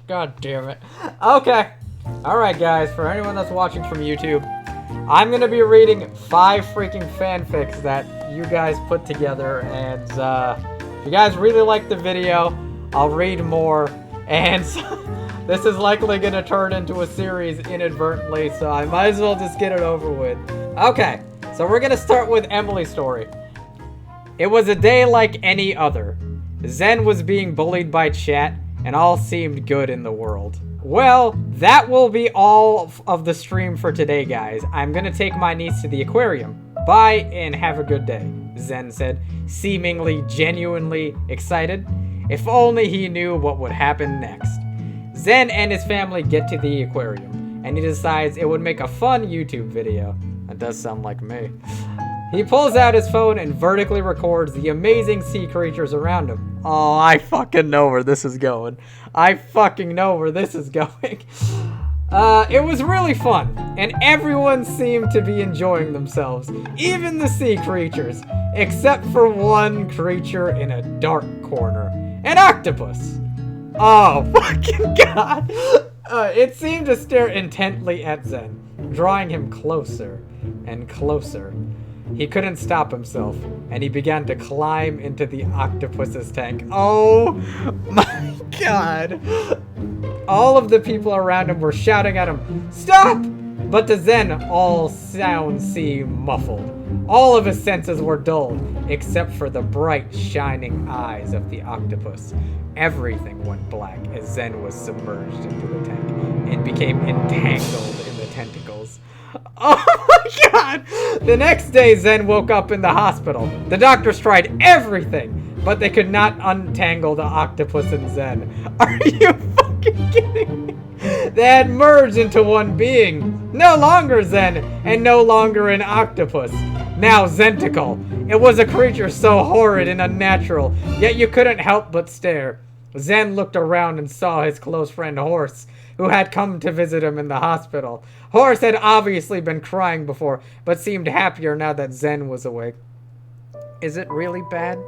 God damn it. Okay. Alright guys, for anyone that's watching from YouTube, I'm gonna be reading 5 freaking fanfics that you guys put together, and if you guys really like the video, I'll read more, and this is likely gonna turn into a series inadvertently, so I might as well just get it over with. Okay, so we're gonna start with Emily's story. It was a day like any other. Zen was being bullied by chat, and all seemed good in the world. Well, that will be all of the stream for today, guys. I'm gonna take my niece to the aquarium. Bye, and have a good day, Zen said, seemingly genuinely excited. If only he knew what would happen next. Zen and his family get to the aquarium, and he decides it would make a fun YouTube video. That does sound like me. He pulls out his phone and vertically records the amazing sea creatures around him. Oh, I fucking know where this is going. I fucking know where this is going. It was really fun, and everyone seemed to be enjoying themselves, even the sea creatures, except for one creature in a dark corner, an octopus. Oh, fucking God. It seemed to stare intently at Zen, drawing him closer and closer. He couldn't stop himself, and he began to climb into the octopus's tank. Oh my God. All of the people around him were shouting at him, "Stop!" But to Zen, all sounds seemed muffled. All of his senses were dulled, except for the bright, shining eyes of the octopus. Everything went black as Zen was submerged into the tank and became entangled in the tentacles. Oh my God! The next day, Zen woke up in the hospital. The doctors tried everything, but they could not untangle the octopus and Zen. Are you fucking kidding me? They had merged into one being. No longer Zen, and no longer an octopus. Now Zenticle. It was a creature so horrid and unnatural, yet you couldn't help but stare. Zen looked around and saw his close friend Horse, who had come to visit him in the hospital. Horse had obviously been crying before, but seemed happier now that Zen was awake. Is it really bad?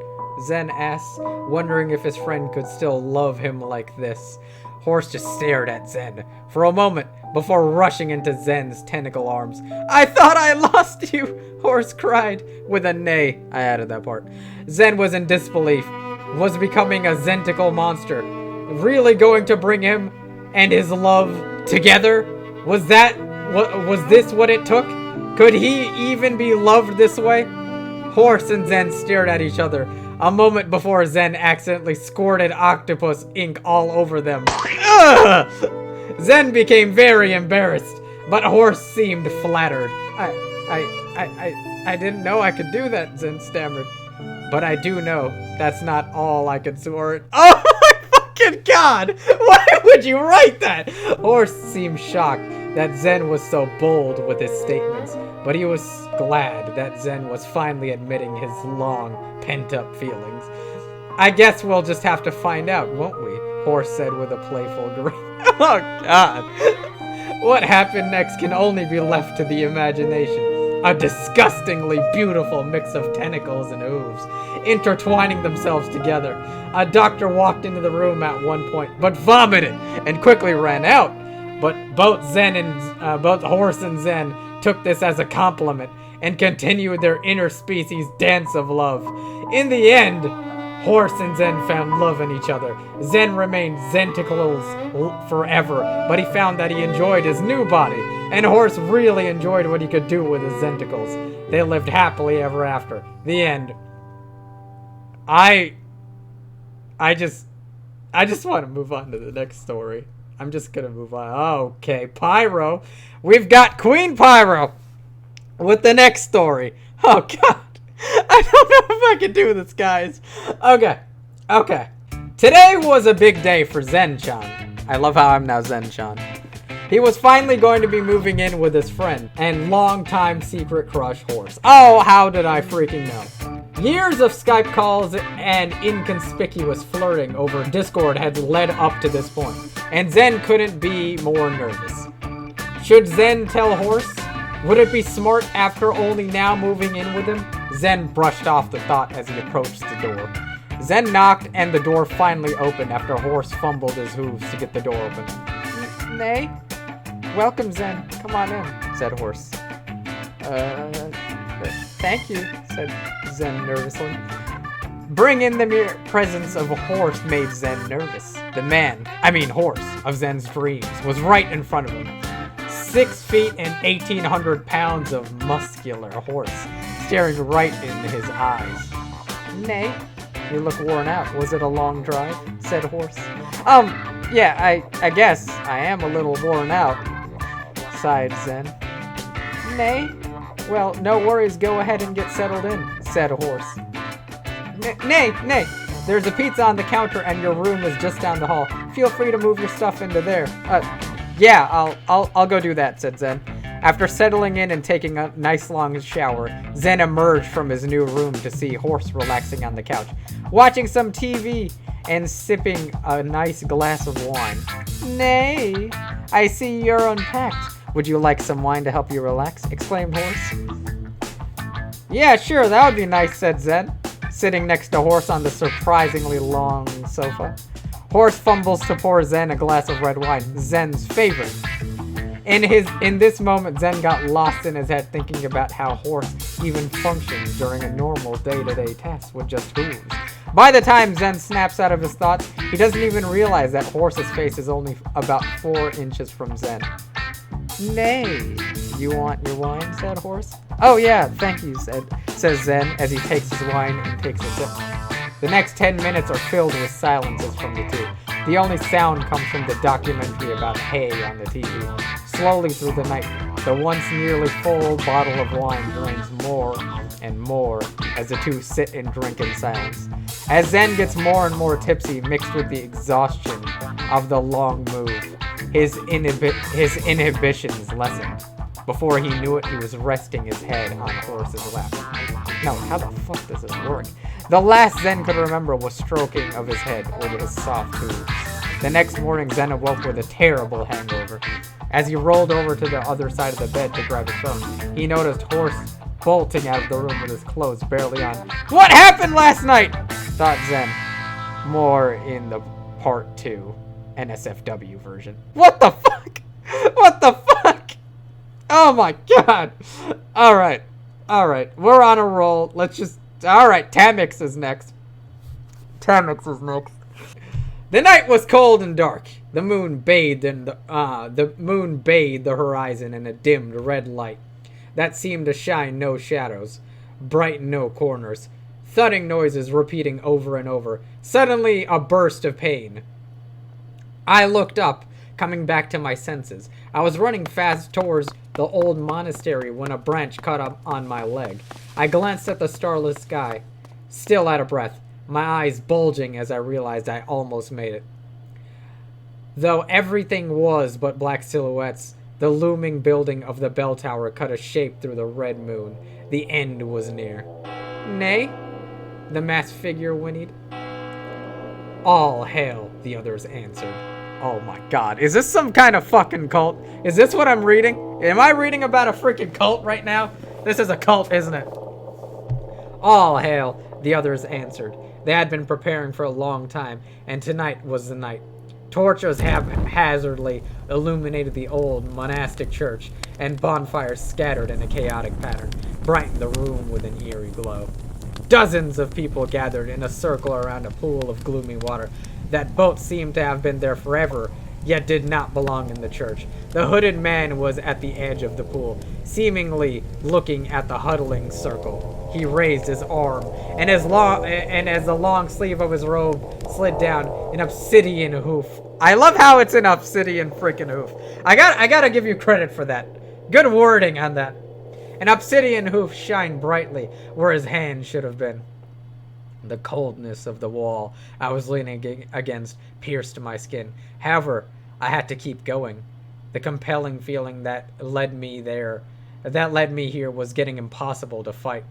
Zen asked, wondering if his friend could still love him like this. Horse just stared at Zen for a moment before rushing into Zen's tentacle arms. I thought I lost you, Horse cried. With a neigh, I added that part. Zen was in disbelief. Was becoming a Zenticle monster really going to bring him and his love together? Was this what it took? Could he even be loved this way? Horse and Zen stared at each other a moment before Zen accidentally squirted octopus ink all over them. Ugh! Zen became very embarrassed, but Horse seemed flattered. I didn't know I could do that, Zen stammered. But I do know that's not all I could sort. Oh my fucking God! Why would you write that? Horse seemed shocked that Zen was so bold with his statements, but he was glad that Zen was finally admitting his long, pent-up feelings. I guess we'll just have to find out, won't we? Horse said with a playful grin. Oh God! What happened next can only be left to the imagination. A disgustingly beautiful mix of tentacles and hooves, intertwining themselves together. A doctor walked into the room at one point, but vomited and quickly ran out. But both Horse and Zen took this as a compliment and continued their interspecies dance of love. In the end, Horse and Zen found love in each other. Zen remained Zenticles forever, but he found that he enjoyed his new body, and Horse really enjoyed what he could do with his Zenticles. They lived happily ever after. The end. I just want to move on to the next story. I'm just gonna move on. Okay, Pyro. We've got Queen Pyro with the next story. Oh God. I don't know if I can do this, guys. Okay. Today was a big day for Zen-chan. I love how I'm now Zen-chan. He was finally going to be moving in with his friend and longtime secret crush Horse. Oh, how did I freaking know? Years of Skype calls and inconspicuous flirting over Discord had led up to this point, and Zen couldn't be more nervous. Should Zen tell Horse? Would it be smart after only now moving in with him? Zen brushed off the thought as he approached the door. Zen knocked and the door finally opened after Horse fumbled his hooves to get the door open. Nay? Welcome, Zen. Come on in, said Horse. Thank you, said Zen nervously. Bring in the mere presence of a horse made Zen nervous. The man, horse, of Zen's dreams was right in front of him. 6 feet and 1,800 pounds of muscular horse, staring right into his eyes. Nay, you look worn out. Was it a long drive? Said Horse. Yeah, I guess I am a little worn out, sighed Zen. Nay? Well, no worries, go ahead and get settled in, said Horse. Nay, there's a pizza on the counter and your room is just down the hall. Feel free to move your stuff into there. Yeah, I'll go do that, said Zen. After settling in and taking a nice long shower, Zen emerged from his new room to see Horse relaxing on the couch, watching some TV and sipping a nice glass of wine. Nay, I see you're unpacked. Would you like some wine to help you relax? Exclaimed Horse. Yeah, sure, that would be nice, said Zen, sitting next to Horse on the surprisingly long sofa. Horse fumbles to pour Zen a glass of red wine, Zen's favorite. In this moment, Zen got lost in his head thinking about how Horse even functions during a normal day-to-day task with just hooves. By the time Zen snaps out of his thoughts, he doesn't even realize that Horse's face is only about 4 inches from Zen. Nay, you want your wine? Said Horse. Oh yeah, thank you, says Zen as he takes his wine and takes a sip. The next 10 minutes are filled with silences from the two. The only sound comes from the documentary about hay on the TV. Slowly through the night, the once nearly full bottle of wine drains more and more as the two sit and drink in silence. As Zen gets more and more tipsy, mixed with the exhaustion of the long move, his inhibitions lessened. Before he knew it, he was resting his head on Horse's lap. No, how the fuck does this work? The last Zen could remember was stroking of his head with his soft hooves. The next morning, Zen awoke with a terrible hangover. As he rolled over to the other side of the bed to grab his phone, he noticed Horse bolting out of the room with his clothes barely on. What happened last night? Thought Zen. More in the part 2 NSFW version. What the fuck? What the fuck? Oh my god. Alright. We're on a roll. Let's just... Alright, Tamix is next. The night was cold and dark. The moon bathed the horizon in a dimmed red light that seemed to shine no shadows, brighten no corners. Thudding noises repeating over and over. Suddenly, a burst of pain. I looked up, coming back to my senses. I was running fast towards the old monastery when a branch caught up on my leg. I glanced at the starless sky, still out of breath, my eyes bulging as I realized I almost made it. Though everything was but black silhouettes, the looming building of the bell tower cut a shape through the red moon. The end was near. Nay? The masked figure whinnied. All hail, the others answered. Oh my god, is this some kind of fucking cult? Is this what I'm reading? Am I reading about a freaking cult right now? This is a cult, isn't it? All hail, the others answered. They had been preparing for a long time, and tonight was the night. Torches haphazardly illuminated the old monastic church, and bonfires scattered in a chaotic pattern brightened the room with an eerie glow. Dozens of people gathered in a circle around a pool of gloomy water. That boat seemed to have been there forever, yet did not belong in the church. The hooded man was at the edge of the pool, seemingly looking at the huddling circle. He raised his arm, and as the long sleeve of his robe slid down, an obsidian hoof. I love how it's an obsidian freaking hoof. I gotta give you credit for that. Good wording on that. An obsidian hoof shined brightly where his hand should have been. The coldness of the wall I was leaning against pierced my skin. However, I had to keep going. The compelling feeling that led me here was getting impossible to fight.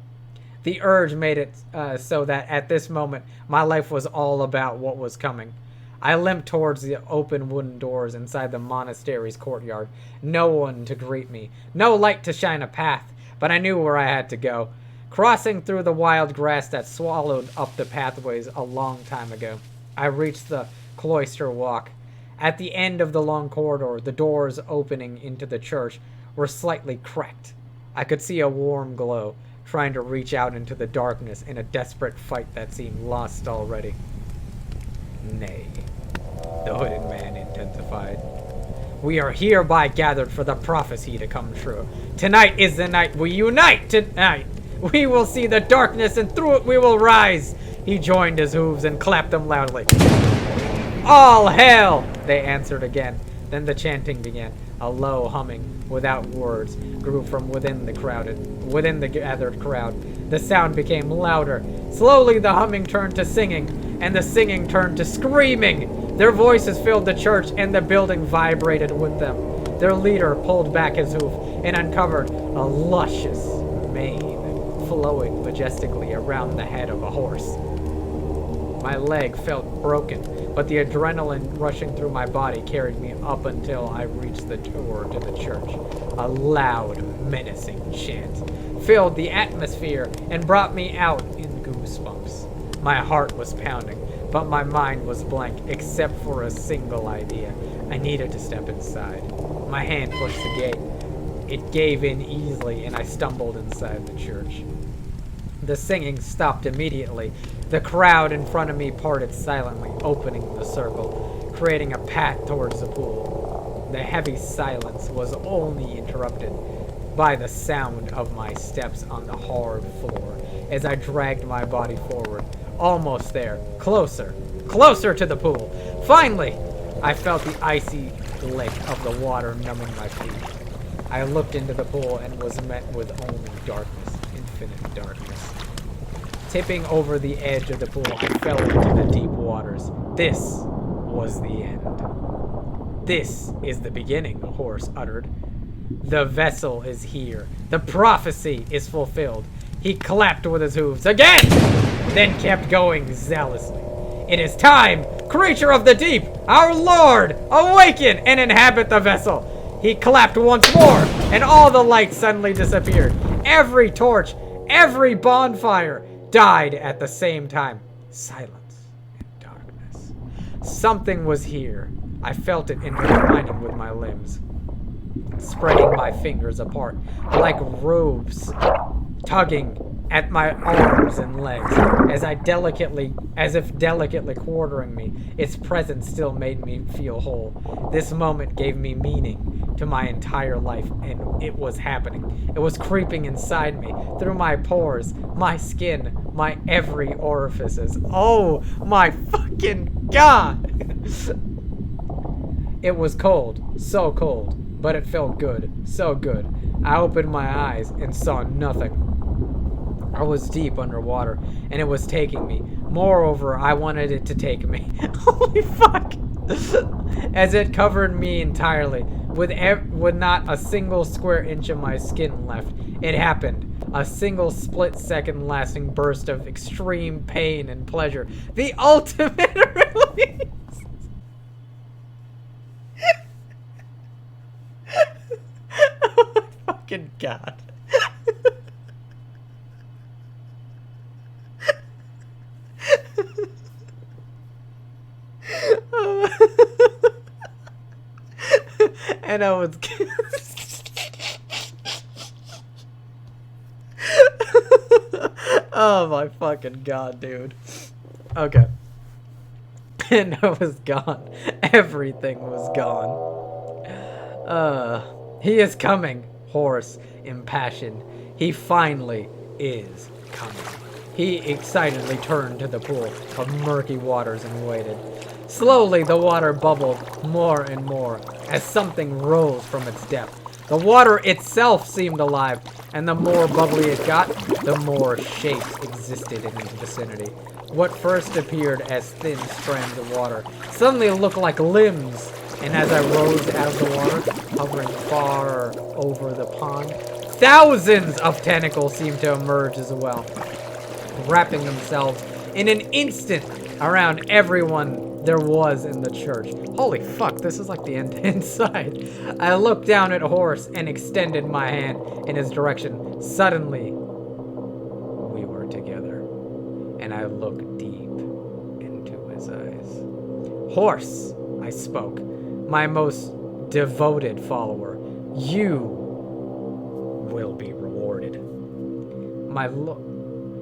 The urge made it so that at this moment, my life was all about what was coming. I limped towards the open wooden doors inside the monastery's courtyard. No one to greet me. No light to shine a path, but I knew where I had to go. Crossing through the wild grass that swallowed up the pathways a long time ago, I reached the cloister walk. At the end of the long corridor, the doors opening into the church were slightly cracked. I could see a warm glow, trying to reach out into the darkness in a desperate fight that seemed lost already. Nay, the hooded man intensified. We are hereby gathered for the prophecy to come true. Tonight is the night we unite. Tonight we will see the darkness and through it we will rise. He joined his hooves and clapped them loudly. All hail! They answered again. Then the chanting began. A low humming, without words, grew from within the gathered crowd. The sound became louder. Slowly the humming turned to singing, and the singing turned to screaming. Their voices filled the church, and the building vibrated with them. Their leader pulled back his hoof and uncovered a luscious mane flowing majestically around the head of a horse. My leg felt broken, but the adrenaline rushing through my body carried me up until I reached the door to the church. A loud, menacing chant filled the atmosphere and brought me out in goosebumps. My heart was pounding, but my mind was blank except for a single idea. I needed to step inside. My hand pushed the gate. It gave in easily, and I stumbled inside the church. The singing stopped immediately. The crowd in front of me parted silently, opening the circle, creating a path towards the pool. The heavy silence was only interrupted by the sound of my steps on the hard floor as I dragged my body forward. Almost there. Closer. Closer to the pool. Finally, I felt the icy lick of the water numbing my feet. I looked into the pool and was met with only darkness. Infinite darkness. Tipping over the edge of the pool, I fell into the deep waters. This was the end. This is the beginning, the horse uttered. The vessel is here. The prophecy is fulfilled. He clapped with his hooves again, then kept going zealously. It is time, creature of the deep, our Lord, awaken and inhabit the vessel. He clapped once more, and all the lights suddenly disappeared. Every torch, every bonfire died at the same time. Silence and darkness. Something was here. I felt it intertwining with my limbs, spreading my fingers apart like robes, tugging at my arms and legs as if delicately quartering me. Its presence still made me feel whole. This moment gave me meaning to my entire life, and it was happening. It was creeping inside me, through my pores, my skin, my every orifices. Oh my fucking God! It was cold, so cold, but it felt good, so good. I opened my eyes and saw nothing. I was deep underwater, and it was taking me. Moreover, I wanted it to take me. Holy fuck! As it covered me entirely, with not a single square inch of my skin left. It happened. A single split-second lasting burst of extreme pain and pleasure. The ultimate release! Oh my fucking God. And I was oh my fucking God, dude. Okay. And I was gone. Everything was gone. He is coming, horse, impassioned. He finally is coming. He excitedly turned to the pool of murky waters and waited. Slowly, the water bubbled more and more as something rose from its depth. The water itself seemed alive, and the more bubbly it got, the more shapes existed in its vicinity. What first appeared as thin strands of water suddenly looked like limbs, and as I rose out of the water, hovering far over the pond, thousands of tentacles seemed to emerge as well, wrapping themselves in an instant around everyone there was in the church. Holy fuck, this is like the end inside. I looked down at Horse and extended my hand in his direction. Suddenly, we were together, and I looked deep into his eyes. Horse, I spoke, my most devoted follower, you will be rewarded.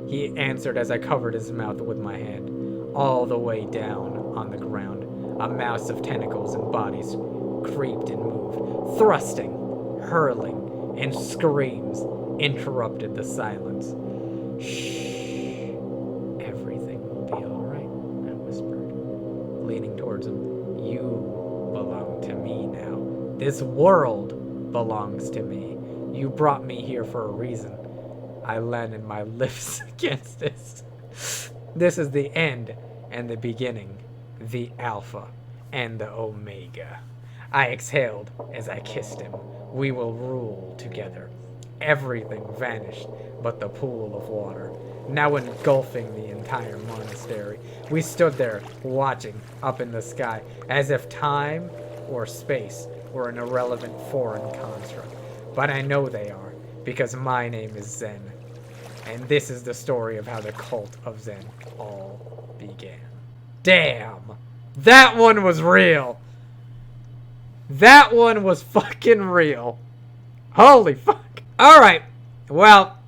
He answered as I covered his mouth with my hand. All the way down on the ground, a mass of tentacles and bodies creeped and moved, thrusting, hurling, and screams interrupted the silence. Shh. Everything will be all right, I whispered, leaning towards him. You belong to me now. This world belongs to me. You brought me here for a reason. I landed my lips against this. This is the end and the beginning, the Alpha and the Omega. I exhaled as I kissed him. We will rule together. Everything vanished but the pool of water, now engulfing the entire monastery. We stood there, watching up in the sky, as if time or space were an irrelevant foreign construct. But I know they are, because my name is Zen. And this is the story of how the cult of Zen all began. Damn! That one was real! That one was fucking real. Holy fuck. Alright, well,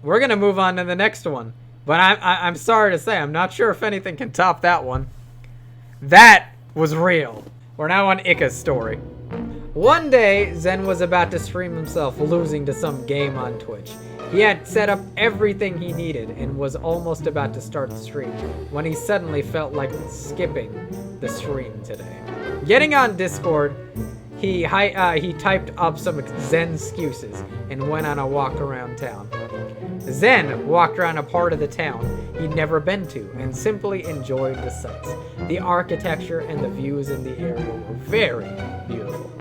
we're gonna move on to the next one. But I'm sorry to say, I'm not sure if anything can top that one. That was real. We're now on Ikka's story. One day, Zen was about to stream himself losing to some game on Twitch. He had set up everything he needed and was almost about to start the stream when he suddenly felt like skipping the stream today. Getting on Discord, he typed up some Zen excuses and went on a walk around town. Zen walked around a part of the town he'd never been to and simply enjoyed the sights. The architecture and the views in the area were very beautiful.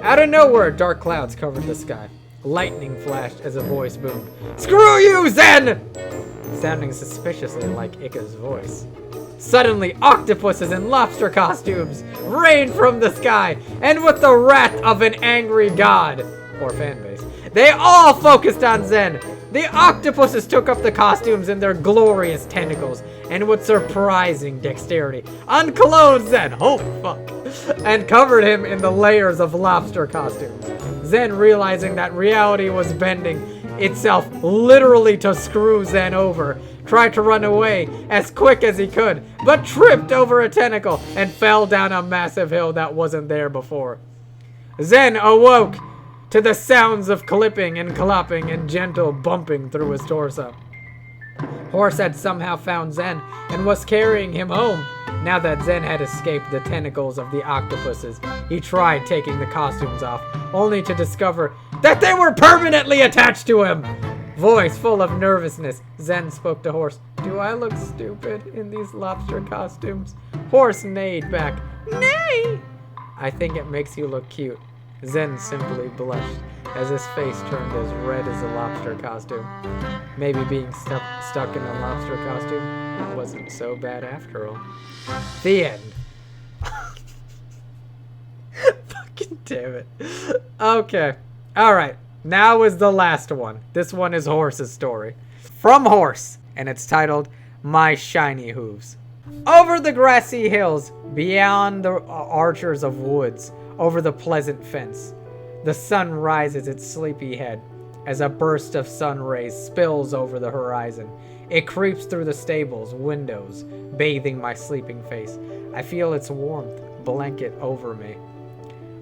Out of nowhere, dark clouds covered the sky. Lightning flashed as a voice boomed, "Screw you, Zen!" Sounding suspiciously like Ikka's voice. Suddenly, octopuses in lobster costumes rained from the sky, and with the wrath of an angry god, or fanbase, they all focused on Zen. The octopuses took up the costumes in their glorious tentacles, and with surprising dexterity, unclothed Zen, holy fuck, and covered him in the layers of lobster costumes. Zen, realizing that reality was bending itself literally to screw Zen over, tried to run away as quick as he could, but tripped over a tentacle and fell down a massive hill that wasn't there before. Zen awoke to the sounds of clipping and clopping and gentle bumping through his torso. Horse had somehow found Zen and was carrying him home. Now that Zen had escaped the tentacles of the octopuses, he tried taking the costumes off, only to discover that they were permanently attached to him. Voice full of nervousness, Zen spoke to Horse. "Do I look stupid in these lobster costumes?" Horse neighed back. "Nay! I think it makes you look cute." Zen simply blushed as his face turned as red as a lobster costume. Maybe being stuck in a lobster costume wasn't so bad after all. The end. Fucking damn it. Okay. Alright. Now is the last one. This one is Horse's story. From Horse. And it's titled, My Shiny Hooves. Over the grassy hills, beyond the archers of woods, over the pleasant fence, the sun rises its sleepy head as a burst of sun rays spills over the horizon. It creeps through the stables, windows, bathing my sleeping face. I feel its warmth blanket over me.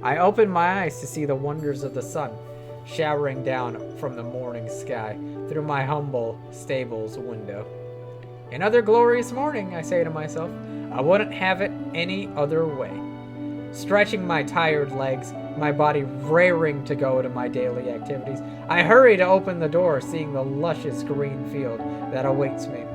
I open my eyes to see the wonders of the sun showering down from the morning sky through my humble stable's window. Another glorious morning, I say to myself. I wouldn't have it any other way. Stretching my tired legs, my body raring to go to my daily activities, I hurry to open the door, seeing the luscious green field that awaits me.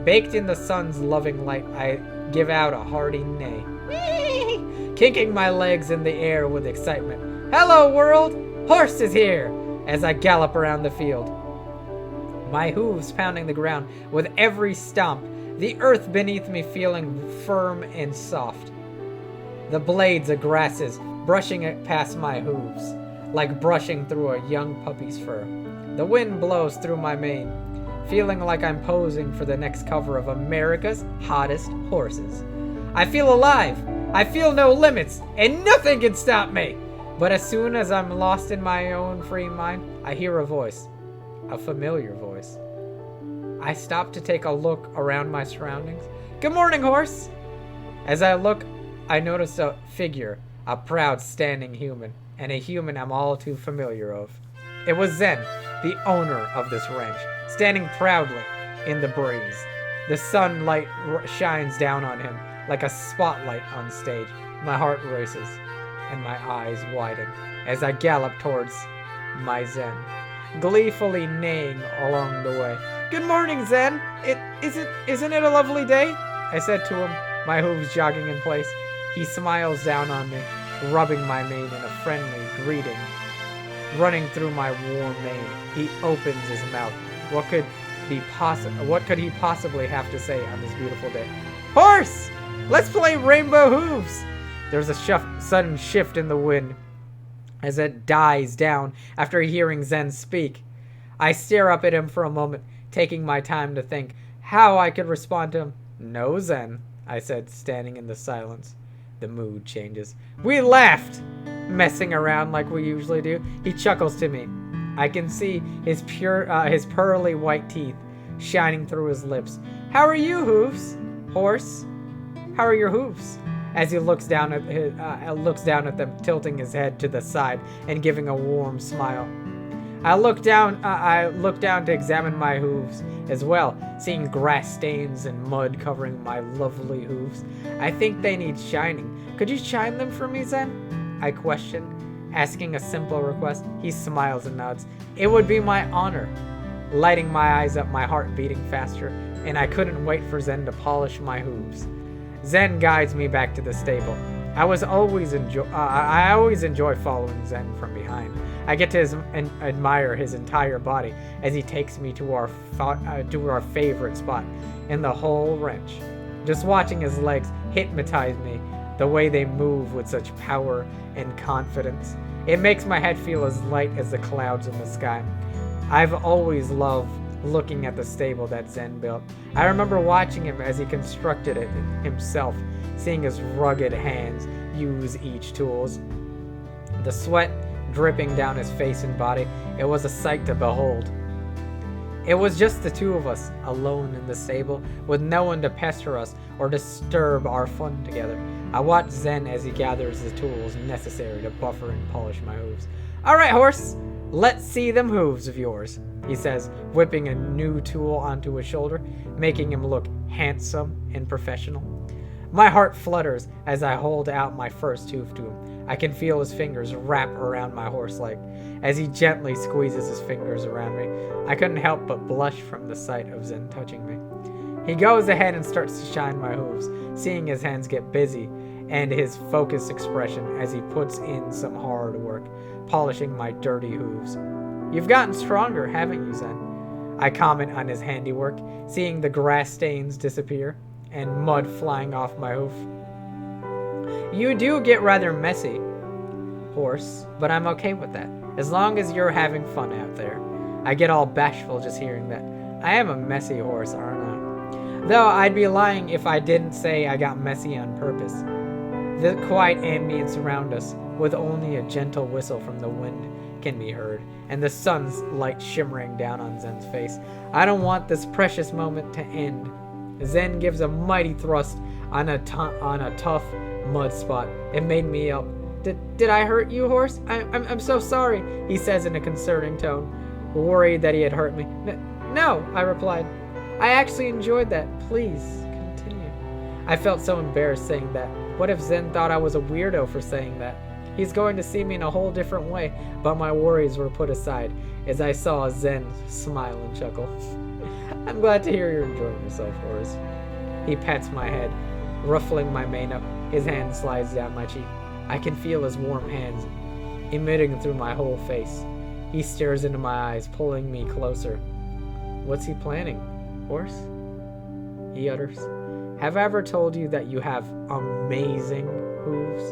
Baked in the sun's loving light, I give out a hearty neigh, kicking my legs in the air with excitement. Hello, world! Horse is here! As I gallop around the field, my hooves pounding the ground with every stomp the earth beneath me feeling firm and soft. The blades of grasses brushing it past my hooves, like brushing through a young puppy's fur. The wind blows through my mane, feeling like I'm posing for the next cover of America's Hottest Horses. I feel alive. I feel no limits, and nothing can stop me. But as soon as I'm lost in my own free mind, I hear a voice, a familiar voice. I stop to take a look around my surroundings. Good morning, horse. As I look, I notice a figure, a proud standing human, and a human I'm all too familiar of. It was Zen, the owner of this ranch, standing proudly in the breeze. The sunlight shines down on him like a spotlight on stage. My heart races and my eyes widen as I gallop towards my Zen, gleefully neighing along the way. Good morning, Zen. Isn't it a lovely day? I said to him, my hooves jogging in place. He smiles down on me, rubbing my mane in a friendly greeting. Running through my warm mane, he opens his mouth. What could he possibly have to say on this beautiful day? Horse! Let's play Rainbow Hooves! There's a sudden shift in the wind as it dies down after hearing Zen speak. I stare up at him for a moment, taking my time to think how I could respond to him. No, Zen, I said, standing in the silence. The mood changes. We laughed, messing around like we usually do. He chuckles to me. I can see his pearly white teeth shining through his lips. How are you, hooves? Horse? How are your hooves? As he looks down at them, tilting his head to the side and giving a warm smile. I look down to examine my hooves as well, seeing grass stains and mud covering my lovely hooves. I think they need shining. Could you shine them for me, Zen? I question, asking a simple request. He smiles and nods. It would be my honor. Lighting my eyes up, my heart beating faster, and I couldn't wait for Zen to polish my hooves. Zen guides me back to the stable. I always enjoy following Zen from behind. I get to admire his entire body as he takes me to our favorite spot in the whole ranch. Just watching his legs hypnotize me, the way they move with such power and confidence. It makes my head feel as light as the clouds in the sky. I've always loved looking at the stable that Zen built. I remember watching him as he constructed it himself, seeing his rugged hands use each tools. The sweat dripping down his face and body, it was a sight to behold. It was just the two of us, alone in the stable, with no one to pester us or disturb our fun together. I watched Zen as he gathers the tools necessary to buffer and polish my hooves. Alright, horse, let's see them hooves of yours, he says, whipping a new tool onto his shoulder, making him look handsome and professional. My heart flutters as I hold out my first hoof to him. I can feel his fingers wrap around my horse leg as he gently squeezes his fingers around me. I couldn't help but blush from the sight of Zen touching me. He goes ahead and starts to shine my hooves, seeing his hands get busy and his focused expression as he puts in some hard work, polishing my dirty hooves. You've gotten stronger, haven't you, Zen? I comment on his handiwork, seeing the grass stains disappear and mud flying off my hoof. You do get rather messy, horse, but I'm okay with that, as long as you're having fun out there. I get all bashful just hearing that. I am a messy horse, aren't I? Though I'd be lying if I didn't say I got messy on purpose. The quiet ambience around us, with only a gentle whistle from the wind, can be heard, and the sun's light shimmering down on Zen's face. I don't want this precious moment to end. Zen gives a mighty thrust on a tough mud spot. It made me yelp. Did I hurt you, horse? I'm so sorry, he says in a concerning tone, worried that he had hurt me. No, I replied. I actually enjoyed that. Please, continue. I felt so embarrassed saying that. What if Zen thought I was a weirdo for saying that? He's going to see me in a whole different way, but my worries were put aside as I saw Zen smile and chuckle. I'm glad to hear you're enjoying yourself, horse. He pats my head, ruffling my mane up. His hand slides down my cheek. I can feel his warm hands emitting through my whole face. He stares into my eyes, pulling me closer. What's he planning, horse? he utters. Have I ever told you that you have amazing hooves?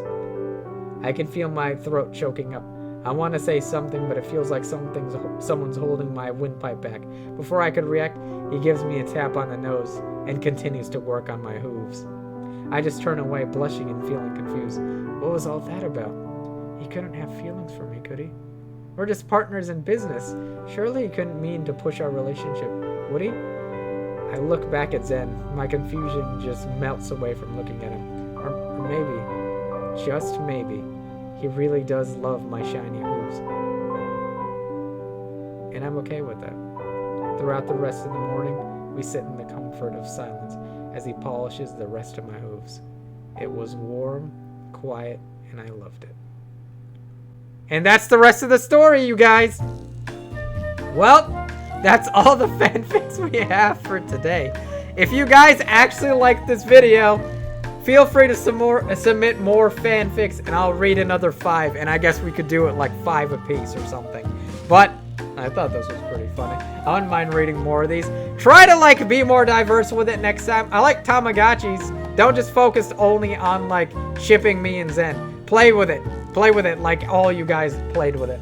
I can feel my throat choking up. I want to say something, but it feels like someone's holding my windpipe back. Before I could react, he gives me a tap on the nose and continues to work on my hooves. I just turn away, blushing and feeling confused. What was all that about? He couldn't have feelings for me, could he? We're just partners in business. Surely he couldn't mean to push our relationship, would he? I look back at Zen. My confusion just melts away from looking at him. Or maybe, just maybe, he really does love my shiny hooves. And I'm okay with that. Throughout the rest of the morning, we sit in the comfort of silence as he polishes the rest of my hooves. It was warm, quiet, and I loved it. And that's the rest of the story, you guys. Well, that's all the fanfics we have for today. If you guys actually like this video, feel free to submit more fanfics, and I'll read another 5. And I guess we could do it like 5 apiece or something. But I thought this was pretty funny. I wouldn't mind reading more of these. Try to like be more diverse with it next time. I like Tamagotchis. Don't just focus only on like shipping me and Zen. Play with it. Play with it like all you guys played with it.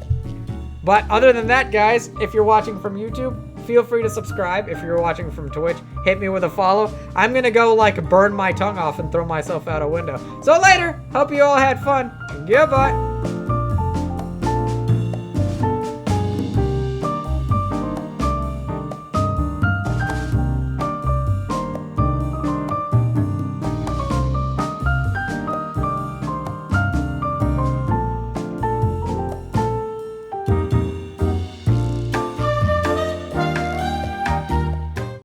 But other than that, guys, if you're watching from YouTube, feel free to subscribe. If you're watching from Twitch, hit me with a follow. I'm gonna go like burn my tongue off and throw myself out a window. So later, hope you all had fun. Goodbye.